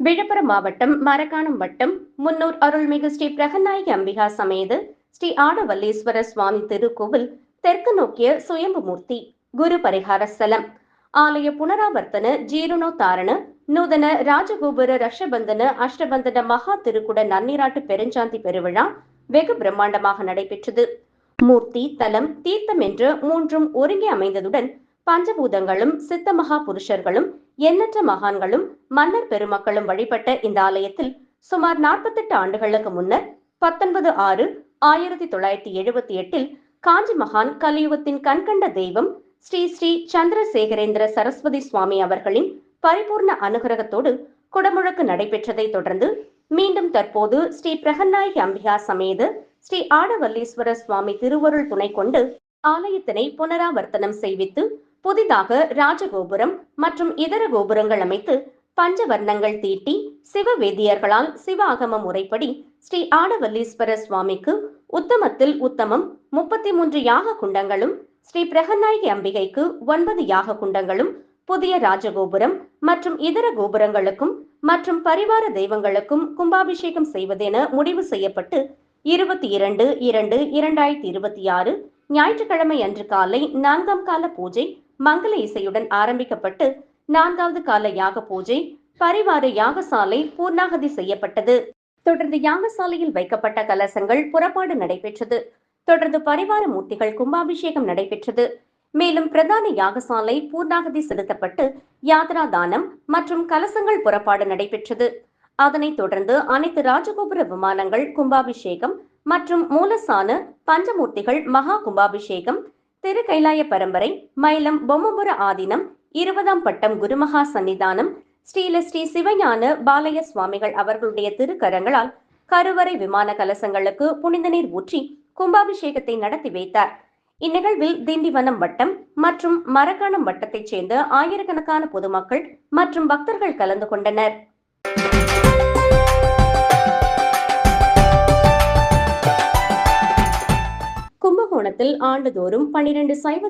விழுப்புரம் மாவட்டம் மரக்காணம் வட்டம் முன்னூர் அருள்மிகு ஸ்ரீ பிரகநாயகி அம்பிகா சமேத ஸ்ரீ ஆடவல்லீஸ்வரர் சுவாமி திருக்கோவில் தெற்கு நோக்கிய சுயம்பு மூர்த்தி குரு பரிகார ஸ்தலம் ஆலய புனராவர்த்தன ஜீர்ணோத்தாரண நூதன ராஜகோபுர ரஷபந்தன அஷ்டபந்தன மகா திருக்குட நன்னீராட்டு பெருஞ்சாந்தி பெருவிழா வெகு பிரம்மாண்டமாக நடைபெற்றது. மூர்த்தி தலம் தீர்த்தம் என்ற மூன்றும் ஒருங்கே அமைந்ததுடன் பஞ்சபூதங்களும் சித்த மகா புருஷர்களும் எண்ணற்ற மகான்களும் மன்னர் பெருமக்களும் வழிபட்ட இந்த ஆலயத்தில் சுமார் 48 ஆண்டுகளுக்கு முன்னர் 19/6/1978 காஞ்சி மகான் கலியுகத்தின் கண்கண்ட தெய்வம் ஸ்ரீ ஸ்ரீ சந்திரசேகரேந்திர சரஸ்வதி சுவாமி அவர்களின் பரிபூர்ண அனுகிரகத்தோடு குடமுழக்கு நடைபெற்றதை தொடர்ந்து மீண்டும் தற்போது ஸ்ரீ பிரகநாயகி அம்பிகா சமேத ஸ்ரீ ஆடவல்லீஸ்வரர் சுவாமி திருவருள் துணை கொண்டு ஆலயத்தினை புனராவர்த்தனம் செய்வித்து புதிதாக ராஜகோபுரம் மற்றும் இதர கோபுரங்கள் அமைத்து பஞ்சவர்ணங்கள் தீட்டி சிவ வேதியர்களால் சிவ ஆகம முறைப்படி ஸ்ரீ ஆடவல்லீஸ்வரர் சுவாமிக்கு உத்தமத்தில் உத்தமம் 33 யாக குண்டங்களும், ஸ்ரீ பிரகநாயகி அம்பிகைக்கு 9 யாக குண்டங்களும், புதிய ராஜகோபுரம் மற்றும் இதர கோபுரங்களுக்கும் மற்றும் பரிவார தெய்வங்களுக்கும் கும்பாபிஷேகம் செய்வதென முடிவு செய்யப்பட்டு 22/2/2026 ஞாயிற்றுக்கிழமை அன்று காலை 4ஆம் கால பூஜை மங்கள இசையுடன் ஆரம்பிக்கப்பட்டு 4வது கால யாக பூஜை பரிவார யாகசாலை பூர்ணாகதி செய்யப்பட்டது. தொடர்ந்து யாகசாலையில் வைக்கப்பட்ட கலசங்கள் புறப்பாடு நடைபெற்றது. தொடர்ந்து பரிவார மூர்த்திகள் கும்பாபிஷேகம் நடைபெற்றது. மேலும் பிரதான யாகசாலை பூர்ணாகதி செலுத்தப்பட்டு யாத்ரா தானம் மற்றும் கலசங்கள் புறப்பாடு நடைபெற்றது. அதனைத் தொடர்ந்து அனைத்து ராஜகோபுர விமானங்கள் கும்பாபிஷேகம் மற்றும் மூலசான பஞ்சமூர்த்திகள் மகா கும்பாபிஷேகம், திரு கைலாய பரம்பரை மயிலம் பொம்மபுர ஆதீனம் 20ஆம் பட்டம் குருமகா சன்னிதானம் ஸ்ரீல ஸ்ரீ சிவஞான பாலய சுவாமிகள் அவர்களுடைய திருக்கரங்களால் கருவறை விமான கலசங்களுக்கு புனித நீர் ஊற்றி கும்பாபிஷேகத்தை நடத்தி வைத்தார். இந்நிகழ்வில் திண்டிவனம் வட்டம் மற்றும் மரக்காணம் வட்டத்தைச் சேர்ந்த ஆயிரக்கணக்கான பொதுமக்கள் மற்றும் பக்தர்கள் கலந்து கொண்டனர். கும்பகோணத்தில் ஆண்டுதோறும் 12 சைவ